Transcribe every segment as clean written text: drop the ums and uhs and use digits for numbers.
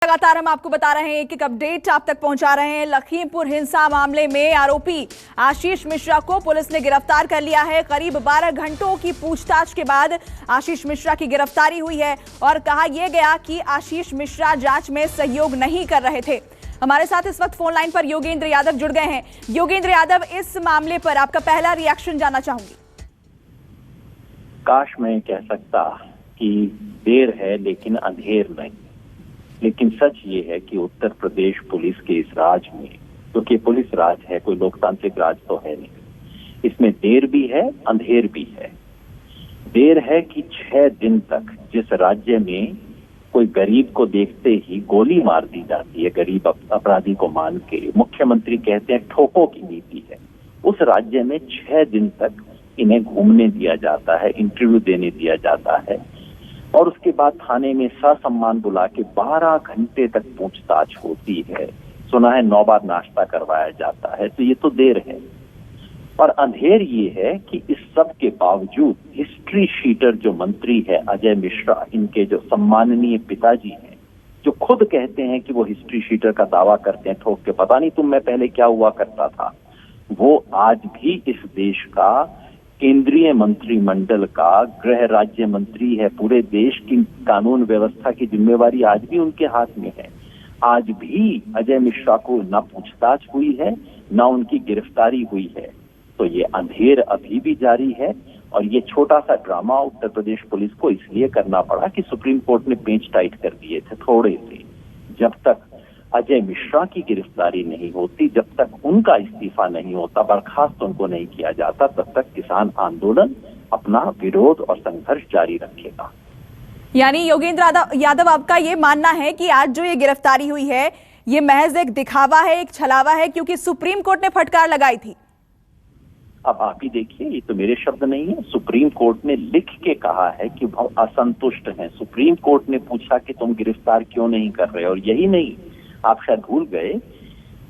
लगातार हम आपको बता रहे हैं, एक अपडेट आप तक पहुंचा रहे हैं। लखीमपुर हिंसा मामले में आरोपी आशीष मिश्रा को पुलिस ने गिरफ्तार कर लिया है। करीब 12 घंटों की पूछताछ के बाद आशीष मिश्रा की गिरफ्तारी हुई है और कहा यह गया कि आशीष मिश्रा जांच में सहयोग नहीं कर रहे थे। हमारे साथ इस वक्त फोन लाइन पर योगेंद्र यादव जुड़ गए हैं। योगेंद्र यादव, इस मामले पर आपका पहला रिएक्शन जानना चाहूंगी। काश मैं कह सकता कि देर है लेकिन अंधेर नहीं, लेकिन सच ये है कि उत्तर प्रदेश पुलिस के इस राज में, क्योंकि पुलिस राज है, कोई लोकतांत्रिक राज तो है नहीं, इसमें देर भी है अंधेर भी है। देर है कि 6 दिन तक जिस राज्य में कोई गरीब को देखते ही गोली मार दी जाती है, गरीब अपराधी को मान के, मुख्यमंत्री कहते हैं ठोको की नीति है, उस राज्य में 6 दिन तक इन्हें घूमने दिया जाता है, इंटरव्यू देने दिया जाता है और उसके बाद थाने में ससम्मान बुला के 12 घंटे तक पूछताछ होती है। सुना है 9 बार नाश्ता करवाया जाता है, तो ये तो देर है। और अंधेर ये है कि इस सब के बावजूद हिस्ट्री शीटर जो मंत्री है अजय मिश्रा, इनके जो सम्माननीय पिताजी हैं, जो खुद कहते हैं कि वो हिस्ट्री शीटर का दावा करते हैं ठोक के, पता नहीं तुम में पहले क्या हुआ करता था, वो आज भी इस देश का केंद्रीय मंत्रिमंडल का गृह राज्य मंत्री है। पूरे देश की कानून व्यवस्था की जिम्मेवारी आज भी उनके हाथ में है। आज भी अजय मिश्रा को ना पूछताछ हुई है ना उनकी गिरफ्तारी हुई है। तो ये अंधेर अभी भी जारी है और ये छोटा सा ड्रामा उत्तर प्रदेश पुलिस को इसलिए करना पड़ा कि सुप्रीम कोर्ट ने पेंच टाइट कर दिए थे थोड़े से। जब तक अजय मिश्रा की गिरफ्तारी नहीं होती, जब तक उनका इस्तीफा नहीं होता, बर्खास्त उनको नहीं किया जाता, तब तक किसान आंदोलन अपना विरोध और संघर्ष जारी रखेगा। यानी योगेंद्र यादव, आपका ये मानना है कि आज जो ये गिरफ्तारी हुई है ये महज एक दिखावा है, एक छलावा है, क्योंकि सुप्रीम कोर्ट ने फटकार लगाई थी। अब आप ही देखिए, ये तो मेरे शब्द नहीं है, सुप्रीम कोर्ट ने लिख के कहा है कि वो असंतुष्ट हैं। सुप्रीम कोर्ट ने पूछा कि तुम गिरफ्तार क्यों नहीं कर रहे, और यही नहीं, आप शायद भूल गए,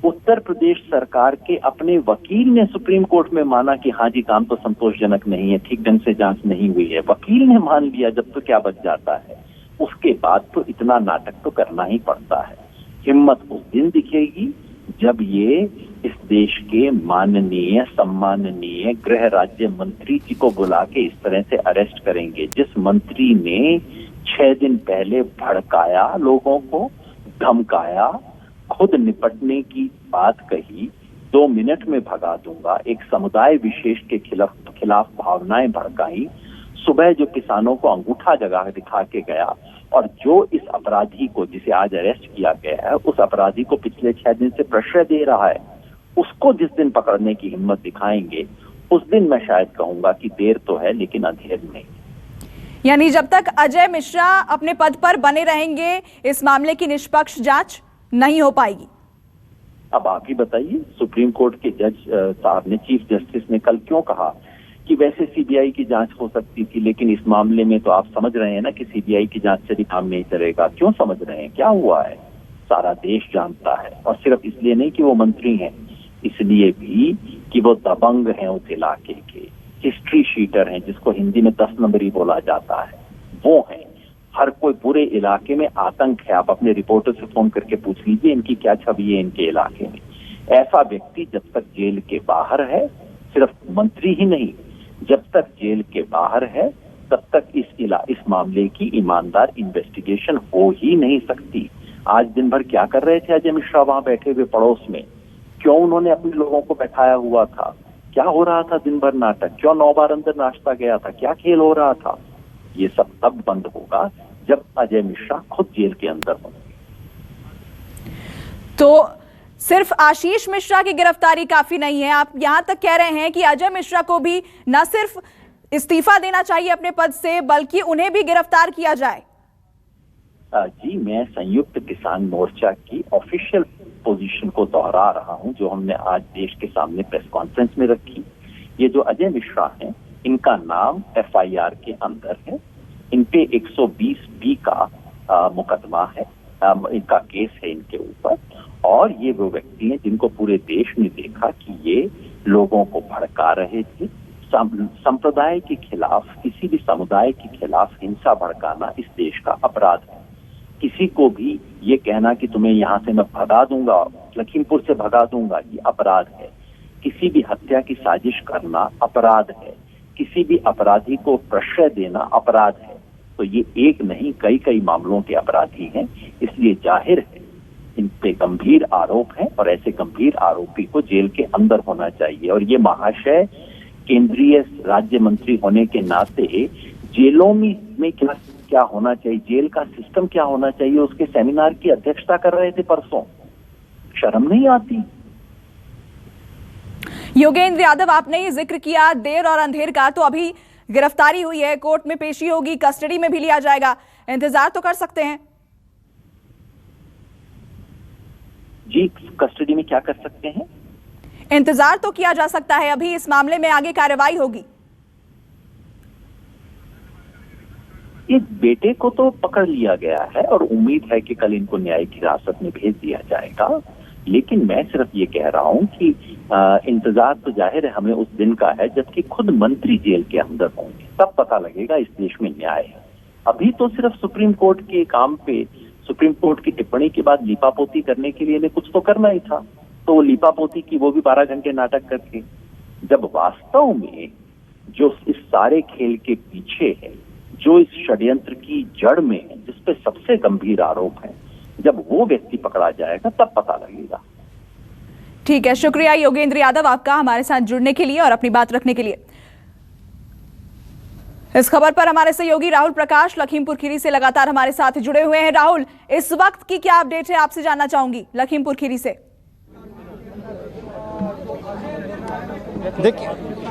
उत्तर प्रदेश सरकार के अपने वकील ने सुप्रीम कोर्ट में माना कि हाँ जी काम तो संतोषजनक नहीं है, ठीक ढंग से जांच नहीं हुई है। वकील ने मान लिया, जब तो क्या बच जाता है। उसके बाद तो इतना नाटक तो करना ही पड़ता है। हिम्मत उस दिन दिखेगी जब ये इस देश के माननीय सम्माननीय गृह राज्य मंत्री जी को बुला के इस तरह से अरेस्ट करेंगे, जिस मंत्री ने 6 दिन पहले भड़काया, लोगों को धमकाया, खुद निपटने की बात कही, 2 मिनट में भगा दूंगा, एक समुदाय विशेष के खिलाफ भावनाएं भड़काई, सुबह जो किसानों को अंगूठा जगह दिखा के गया, और जो इस अपराधी को, जिसे आज अरेस्ट किया गया है, उस अपराधी को पिछले 6 दिन से प्रश्रय दे रहा है, उसको जिस दिन पकड़ने की हिम्मत दिखाएंगे, उस दिन मैं शायद कहूंगा कि देर तो है लेकिन अंधेर नहीं। यानी जब तक अजय मिश्रा अपने पद पर बने रहेंगे इस मामले की निष्पक्ष जांच नहीं हो पाएगी। अब आप ही बताइए, सुप्रीम कोर्ट के जज साहब ने, चीफ जस्टिस ने कल क्यों कहा कि वैसे सीबीआई की जांच हो सकती थी, लेकिन इस मामले में तो आप समझ रहे हैं ना कि सीबीआई की जांच से भी काम नहीं चलेगा। क्यों समझ रहे हैं, क्या हुआ है, सारा देश जानता है। और सिर्फ इसलिए नहीं कि वो मंत्री हैं, इसलिए भी कि वो दबंग हैं उस इलाके के, हिस्ट्री शीटर हैं, जिसको हिंदी में 10 नंबरी बोला जाता है, वो हैं। हर कोई पूरे इलाके में आतंक है। आप अपने रिपोर्टर से फोन करके पूछ लीजिए इनकी क्या छवि है इनके इलाके में। ऐसा व्यक्ति जब तक जेल के बाहर है, सिर्फ मंत्री ही नहीं, जब तक जेल के बाहर है तब तक इस मामले की ईमानदार इन्वेस्टिगेशन हो ही नहीं सकती। आज दिन भर क्या कर रहे थे अजय मिश्रा वहां बैठे हुए पड़ोस में? क्यों उन्होंने अपने लोगों को बैठाया हुआ था? क्या हो रहा था दिन भर नाटक? क्यों 9 बार अंदर नाश्ता गया था? क्या खेल हो रहा था? ये सब तब बंद होगा जब अजय मिश्रा खुद जेल के अंदर होंगे। तो सिर्फ आशीष मिश्रा की गिरफ्तारी काफी नहीं है, आप यहां तक कह रहे हैं कि अजय मिश्रा को भी न सिर्फ इस्तीफा देना चाहिए अपने पद से, बल्कि उन्हें भी गिरफ्तार किया जाए। जी, मैं संयुक्त किसान मोर्चा की ऑफिशियल पोजीशन को दोहरा रहा हूं, जो हमने आज देश के सामने प्रेस कॉन्फ्रेंस में रखी। ये जो अजय मिश्रा हैं, इनका नाम FIR के अंदर है, इन पे 120B का मुकदमा है, इनका केस है इनके ऊपर। और ये वो व्यक्ति हैं जिनको पूरे देश ने देखा कि ये लोगों को भड़का रहे थे, संप्रदाय के खिलाफ, किसी भी समुदाय के खिलाफ हिंसा भड़काना इस देश का अपराध है। किसी को भी ये कहना कि तुम्हें यहाँ से मैं भगा दूंगा, लखीमपुर से भगा दूंगा, ये अपराध है। किसी भी हत्या की साजिश करना अपराध है। किसी भी अपराधी को प्रश्रय देना अपराध है। तो ये एक नहीं, कई कई मामलों के अपराधी हैं। इसलिए जाहिर है इन पे गंभीर आरोप है और ऐसे गंभीर आरोपी को जेल के अंदर होना चाहिए। और ये महाशय केंद्रीय राज्य मंत्री होने के नाते जेलों में क्या होना चाहिए, जेल का सिस्टम क्या होना चाहिए, उसके सेमिनार की अध्यक्षता कर रहे थे परसों। शर्म नहीं आती? योगेंद्र यादव, आपने ही जिक्र किया देर और अंधेर का, तो अभी गिरफ्तारी हुई है, कोर्ट में पेशी होगी, कस्टडी में भी लिया जाएगा, इंतजार तो कर सकते हैं? जी, कस्टडी में क्या कर सकते हैं? इंतजार तो किया जा सकता है, अभी इस मामले में आगे कार्रवाई होगी। इस बेटे को तो पकड़ लिया गया है और उम्मीद है कि कल इनको न्यायिक हिरासत में भेज दिया जाएगा। लेकिन मैं सिर्फ ये कह रहा हूं कि इंतजार तो जाहिर है हमें उस दिन का है जबकि खुद मंत्री जेल के अंदर होंगे, तब पता लगेगा इस देश में न्याय है। अभी तो सिर्फ सुप्रीम कोर्ट के काम पे, सुप्रीम कोर्ट की टिप्पणी के बाद लीपापोती करने के लिए इन्हें कुछ तो करना ही था, तो वो लीपापोती की, वो भी 12 घंटे नाटक करके। जब वास्तव में जो इस सारे खेल के पीछे है, जो इस षड्यंत्र की जड़ में है, जिसपे सबसे गंभीर आरोप है, जब वो व्यक्ति पकड़ा जाएगा तब पता लगेगा। ठीक है, शुक्रिया योगेंद्र यादव आपका हमारे साथ जुड़ने के लिए और अपनी बात रखने के लिए। इस खबर पर हमारे सहयोगी राहुल प्रकाश लखीमपुर खीरी से लगातार हमारे साथ जुड़े हुए हैं। राहुल, इस वक्त की क्या अपडेट है, आपसे जानना चाहूंगी लखीमपुर खीरी से।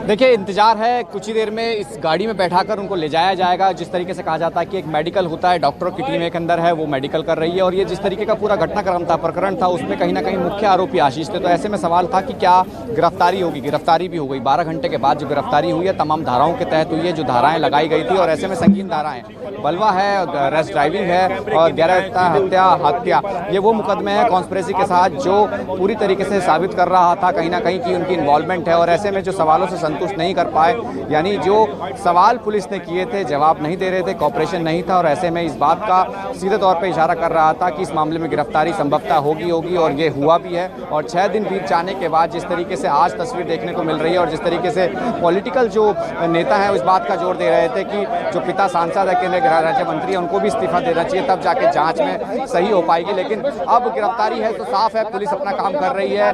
देखिए इंतजार है, कुछ ही देर में इस गाड़ी में बैठाकर उनको ले जाया जाएगा। जिस तरीके से कहा जाता है कि एक मेडिकल होता है, डॉक्टरों की टीम एक अंदर है, वो मेडिकल कर रही है। और ये जिस तरीके का पूरा घटनाक्रम था, प्रकरण था, उसमें कहीं ना कहीं मुख्य आरोपी आशीष थे। तो ऐसे में सवाल था कि क्या गिरफ्तारी होगी, गिरफ्तारी भी हो गई। 12 घंटे के बाद जो गिरफ्तारी हुई है, तमाम धाराओं के तहत हुई है, जो धाराएं लगाई गई थी। और ऐसे में संगीन धाराएं, बलवा है, रेस्ट ड्राइविंग है और गैर हत्या, ये वो मुकदमे हैं कॉन्स्पिरेसी के साथ जो पूरी तरीके से साबित कर रहा था कहीं ना कहीं कि उनकी इन्वॉल्वमेंट है। और ऐसे में जो सवालों से संतुष्ट नहीं कर पाए, यानी जो सवाल पुलिस ने किए थे, जवाब नहीं दे रहे थे, कॉपरेशन नहीं था। और ऐसे में इस बात का सीधे तौर पे इशारा कर रहा था कि इस मामले में गिरफ्तारी संभवतः होगी और ये हुआ भी है। और 6 दिन बीत जाने के बाद जिस तरीके से आज तस्वीर देखने को मिल रही है और जिस तरीके से पॉलिटिकल जो नेता हैं इस बात का जोर दे रहे थे कि जो पिता सांसद है, केंद्रीय गृह राज्य मंत्री, उनको भी इस्तीफा देना चाहिए, तब जाके जांच में सही हो पाएगी। लेकिन अब गिरफ्तारी है तो साफ है पुलिस अपना काम कर रही है।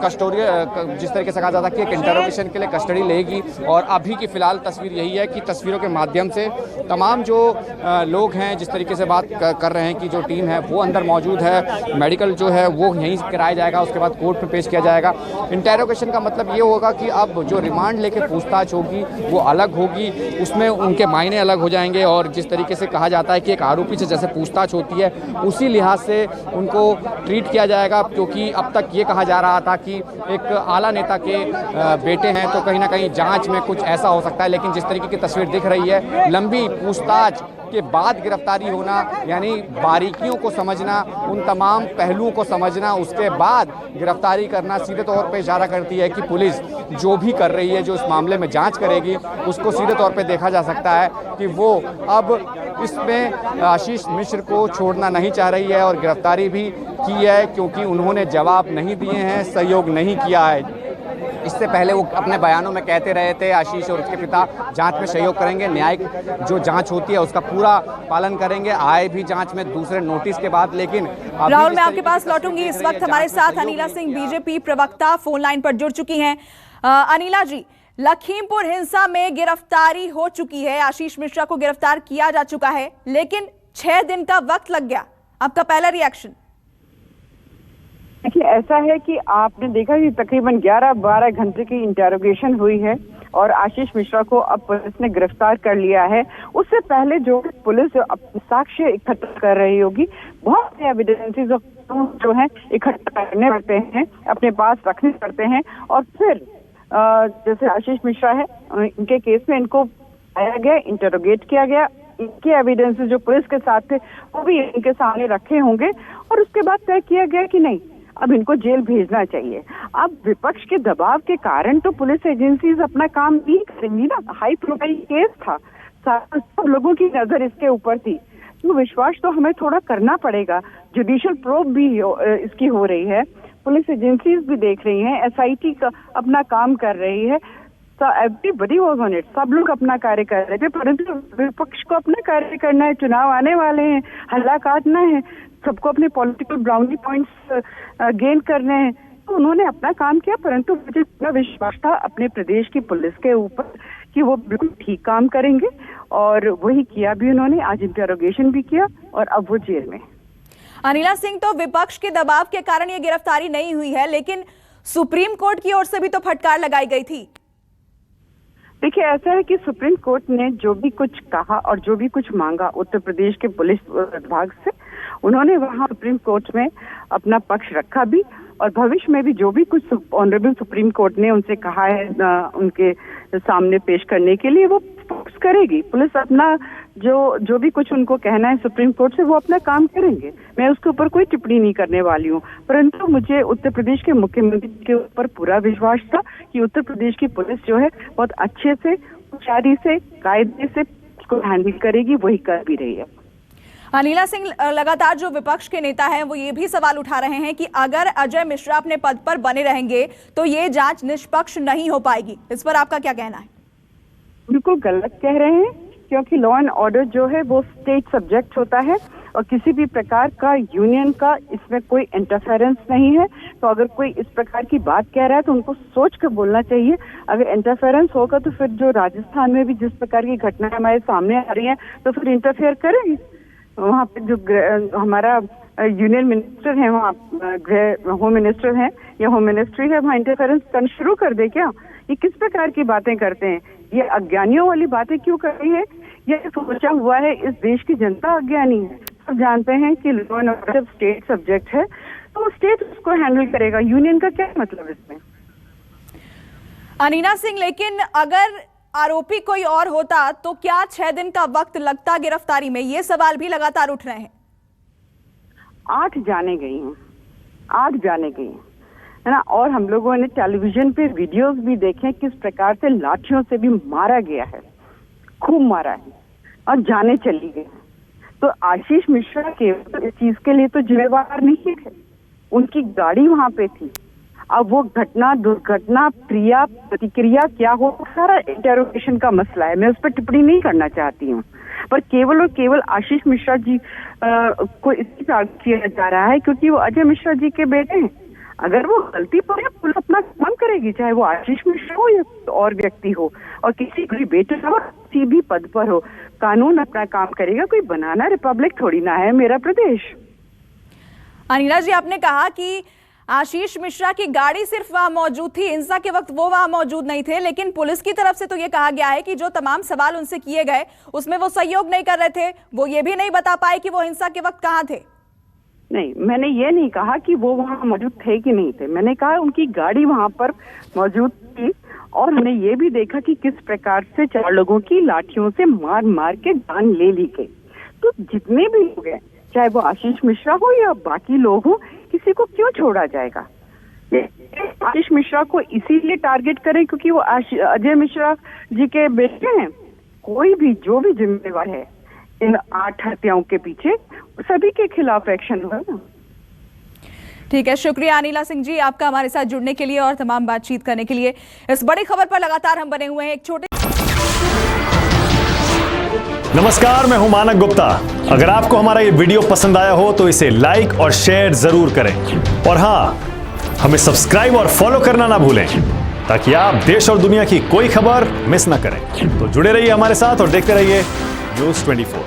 कस्टोडियन, जिस तरीके से कहा जाता है कि एक इंटरोगेशन के लिए कस्टडी लेगी। और अभी की फिलहाल तस्वीर यही है कि तस्वीरों के माध्यम से तमाम जो लोग हैं जिस तरीके से बात कर रहे हैं कि जो टीम है वो अंदर मौजूद है, मेडिकल जो है वो यहीं कराया जाएगा, उसके बाद कोर्ट में पेश किया जाएगा। इंटेरोगेशन का मतलब ये होगा कि अब जो रिमांड लेके पूछताछ होगी वो अलग होगी, उसमें उनके मायने अलग हो जाएंगे। और जिस तरीके से कहा जाता है कि एक आरोपी से जैसे पूछताछ होती है उसी लिहाज से उनको ट्रीट किया जाएगा। क्योंकि अब तक ये कहा जा रहा था कि एक आला नेता के बेटे हैं तो कहीं ना कहीं जांच में कुछ ऐसा हो सकता है। लेकिन जिस तरीके की तस्वीर दिख रही है, लंबी पूछताछ के बाद गिरफ्तारी होना, यानी बारीकियों को समझना, उन तमाम पहलुओं को समझना, उसके बाद गिरफ्तारी करना, सीधे तौर पे इशारा करती है कि पुलिस जो भी कर रही है, जो इस मामले में जांच करेगी, उसको सीधे तौर पे देखा जा सकता है कि वो अब इसमें आशीष मिश्र को छोड़ना नहीं चाह रही है। और गिरफ्तारी भी की है क्योंकि उन्होंने जवाब नहीं दिए हैं, सहयोग नहीं किया है। इससे पहले वो अपने बयानों में कहते रहे थे आशीष और उसके पिता जांच में सहयोग करेंगे, न्यायिक जो जांच होती है उसका पूरा पालन करेंगे, आए भी जांच में दूसरे नोटिस के बाद। लेकिन राहुल, मैं आपके पास लौटूंगी। इस वक्त हमारे साथ अनिला सिंह बीजेपी प्रवक्ता फोन लाइन पर जुड़ चुकी हैं। अनिला जी, लखीमपुर हिंसा में गिरफ्तारी हो चुकी है, आशीष मिश्रा को गिरफ्तार किया जा चुका है, लेकिन 6 दिन का वक्त लग गया, आपका पहला रिएक्शन? देखिए, ऐसा है कि आपने देखा कि तकरीबन 11-12 घंटे की इंटेरोगेशन हुई है और आशीष मिश्रा को अब पुलिस ने गिरफ्तार कर लिया है। उससे पहले जो पुलिस साक्ष्य इकट्ठा कर रही होगी, बहुत से एविडेंसेस जो है इकट्ठा करने पड़ते हैं, अपने पास रखने पड़ते हैं। और फिर जैसे आशीष मिश्रा है, इनके केस में इनको आया गया, इंटरोगेट किया गया, इनके एविडेंसेस जो पुलिस के साथ थे वो भी इनके सामने रखे होंगे और उसके बाद तय किया गया कि नहीं, अब इनको जेल भेजना चाहिए। अब विपक्ष के दबाव के कारण तो पुलिस एजेंसीज अपना काम नहीं करेंगी ना, हाई प्रोफाइल केस था, सब लोगों की नजर इसके ऊपर थी। तो विश्वास तो हमें थोड़ा करना पड़ेगा। जुडिशियल प्रोब भी इसकी हो रही है, पुलिस एजेंसीज भी देख रही हैं, एसआईटी का अपना काम कर रही है, एवरीबॉडी वाज ऑन इट, सब लोग अपना कार्य कर रहे थे, परंतु विपक्ष को अपना कार्य करना है, चुनाव आने वाले हैं, हल्ला काटना है, सबको अपने पॉलिटिकल ब्राउनी पॉइंट्स गेन करने हैं, तो उन्होंने अपना काम किया। परंतु मुझे पूरा विश्वास था अपने प्रदेश की पुलिस के ऊपर कि वो बिल्कुल ठीक काम करेंगे, और वही किया भी उन्होंने। आज इंटरोगेशन भी किया और अब वो जेल में। अनिला सिंह, तो विपक्ष के दबाव के कारण ये गिरफ्तारी नहीं हुई है, लेकिन सुप्रीम कोर्ट की ओर से भी तो फटकार लगाई गई थी। देखिए, ऐसा है कि सुप्रीम कोर्ट ने जो भी कुछ कहा और जो भी कुछ मांगा उत्तर प्रदेश के पुलिस विभाग से, उन्होंने वहां सुप्रीम कोर्ट में अपना पक्ष रखा भी, और भविष्य में भी जो भी कुछ ऑनरेबल सुप्रीम कोर्ट ने उनसे कहा है उनके सामने पेश करने के लिए, वो करेगी। पुलिस अपना जो भी कुछ उनको कहना है सुप्रीम कोर्ट से, वो अपना काम करेंगे। मैं उसके ऊपर कोई टिप्पणी नहीं करने वाली हूँ, परंतु मुझे उत्तर प्रदेश के मुख्यमंत्री के ऊपर पूरा विश्वास था कि उत्तर प्रदेश की पुलिस जो है बहुत अच्छे से, होशियारी से, कायदे से उसको हैंडल करेगी, वही कर भी रही है। अनिला सिंह, लगातार जो विपक्ष के नेता हैं वो ये भी सवाल उठा रहे हैं कि अगर अजय मिश्रा अपने पद पर बने रहेंगे तो ये जांच निष्पक्ष नहीं हो पाएगी। इस पर आपका क्या कहना है? बिल्कुल गलत कह रहे हैं, क्योंकि लॉ एंड ऑर्डर जो है वो स्टेट सब्जेक्ट होता है, और किसी भी प्रकार का यूनियन का इसमें कोई इंटरफेरेंस नहीं है। तो अगर कोई इस प्रकार की बात कह रहा है तो उनको सोच कर बोलना चाहिए। अगर इंटरफेरेंस होगा तो फिर जो राजस्थान में भी जिस प्रकार की घटनाएं हमारे सामने आ रही हैं, तो फिर इंटरफेयर करेंगे। वहाँ पे जो हमारा यूनियन मिनिस्टर है, वहाँ होम मिनिस्टर है या होम मिनिस्ट्री है, वहाँ इंटरफेरेंस करना शुरू कर दे क्या? ये किस प्रकार की बातें करते हैं? ये अज्ञानियों वाली बातें क्यों कर रही है? ये सोचा हुआ है, इस देश की जनता अज्ञानी है। सब जानते हैं कि law and order state subject है, तो स्टेट उसको हैंडल करेगा। यूनियन का क्या मतलब इसमें? अनिला सिंह, लेकिन अगर आरोपी कोई और होता तो क्या 6 दिन का वक्त लगता गिरफ्तारी में? ये सवाल भी लगातार उठ रहे हैं। 8 जाने गई हैं, 8 जाने गई हैं, है ना। और हम लोगों ने टेलीविजन पे वीडियोस भी देखे किस प्रकार से लाठियों से भी मारा गया है, खूब मारा है, और जाने चली गई। तो आशीष मिश्रा के इस चीज के लिए तो जिम्मेवार नहीं थे, उनकी गाड़ी वहां पे थी। अब वो घटना, दुर्घटना, क्रिया, प्रतिक्रिया क्या हो, सारा इंटरोगेशन का मसला है। मैं उस पर टिप्पणी नहीं करना चाहती हूँ, पर केवल और केवल आशीष मिश्रा जी को इसलिए टारगेट किया जा रहा है क्योंकि वो अजय मिश्रा जी के बेटे हैं। अगर वो गलती पर है, पुलिस अपना काम करेगी, चाहे वो आशीष मिश्रा हो या और व्यक्ति हो, और किसी भी बेटे हो, किसी भी पद पर हो, कानून अपना काम करेगा। कोई बनाना रिपब्लिक थोड़ी ना है मेरा प्रदेश। अनिला जी, आपने कहा कि आशीष मिश्रा की गाड़ी सिर्फ वहां मौजूद थी, हिंसा के वक्त वो वहां मौजूद नहीं थे, लेकिन पुलिस की तरफ से तो ये कहा गया है कि जो तमाम सवाल उनसे किए गए उसमें वो सहयोग नहीं कर रहे थे। वो ये भी नहीं बता पाए कि वो हिंसा के वक्त कहां थे। नहीं, मैंने ये नहीं कहा कि वो वहां मौजूद थे कि नहीं थे। मैंने कहा उनकी गाड़ी वहां पर मौजूद थी, और हमने ये भी देखा कि किस प्रकार से 4 लोगों की लाठियों से मार मार के जान ले ली गई। तो जितने भी लोग हैं, चाहे वो आशीष मिश्रा हो या बाकी लोग हो, किसी को क्यों छोड़ा जाएगा? आशीष मिश्रा को इसीलिए टारगेट करें क्योंकि वो अजय मिश्रा जी के बेटे हैं। कोई भी जो भी जिम्मेवार है इन 8 हत्याओं के पीछे, सभी के खिलाफ एक्शन हुआ ना। ठीक है, शुक्रिया अनिला सिंह जी आपका हमारे साथ जुड़ने के लिए और तमाम बातचीत करने के लिए। इस बड़ी खबर पर लगातार हम बने हुए हैं। एक छोटे नमस्कार, मैं हूं मानक गुप्ता। अगर आपको हमारा ये वीडियो पसंद आया हो तो इसे लाइक और शेयर जरूर करें, और हां, हमें सब्सक्राइब और फॉलो करना ना भूलें ताकि आप देश और दुनिया की कोई खबर मिस ना करें। तो जुड़े रहिए हमारे साथ और देखते रहिए न्यूज़ 24।